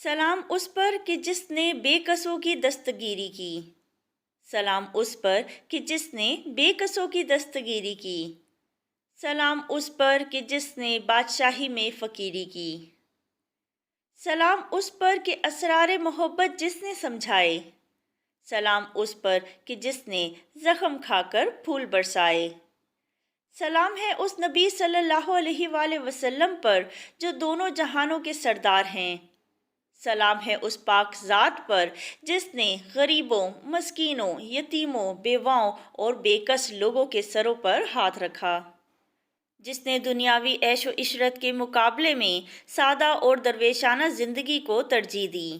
سلام اس پر کہ جس نے بے کسوں کی دستگیری کی۔ سلام اس پر کہ جس نے بے کسوں کی دستگیری کی۔ سلام اس پر کہ جس نے بادشاہی میں فقیری کی۔ سلام اس پر کہ اسرار محبت جس نے سمجھائے۔ سلام اس پر کہ جس نے زخم کھا کر پھول برسائے۔ سلام ہے اس نبی صلی اللہ علیہ وآلہ وسلم پر جو دونوں جہانوں کے سردار ہیں۔ سلام ہے اس پاک ذات پر جس نے غریبوں، مسکینوں، یتیموں، بیواؤں اور بے کس لوگوں کے سروں پر ہاتھ رکھا، جس نے دنیاوی عیش و عشرت کے مقابلے میں سادہ اور درویشانہ زندگی کو ترجیح دی،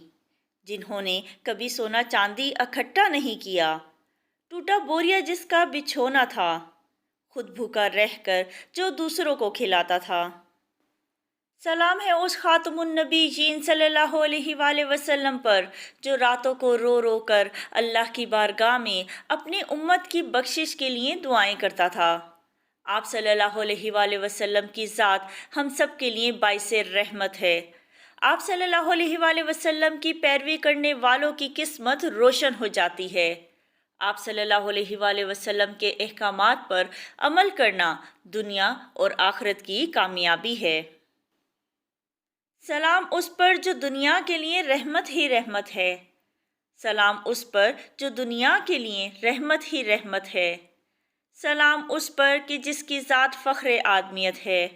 جنہوں نے کبھی سونا چاندی اکٹھا نہیں کیا، ٹوٹا بوریا جس کا بچھونا تھا، خود بھوکا رہ کر جو دوسروں کو کھلاتا تھا۔ سلام ہے اس خاتم النبیین صلی اللہ علیہ وآلہ وسلم پر جو راتوں کو رو رو کر اللہ کی بارگاہ میں اپنی امت کی بخشش کے لیے دعائیں کرتا تھا۔ آپ صلی اللہ علیہ وآلہ وسلم کی ذات ہم سب کے لیے باعث رحمت ہے۔ آپ صلی اللہ علیہ وآلہ وسلم کی پیروی کرنے والوں کی قسمت روشن ہو جاتی ہے۔ آپ صلی اللہ علیہ وآلہ وسلم کے احکامات پر عمل کرنا دنیا اور آخرت کی کامیابی ہے۔ سلام اس پر جو دنیا کے لیے رحمت ہی رحمت ہے۔ سلام اس پر جو دنیا کے لیے رحمت ہی رحمت ہے۔ سلام اس پر کہ جس کی ذات فخر آدمیت ہے۔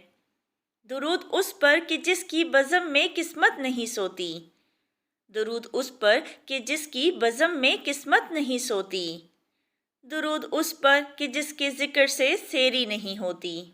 درود اس پر کہ جس کی بزم میں قسمت نہیں سوتی۔ درود اس پر کہ جس کی بزم میں قسمت نہیں سوتی۔ درود اس پر کہ جس کے ذکر سے سیری نہیں ہوتی۔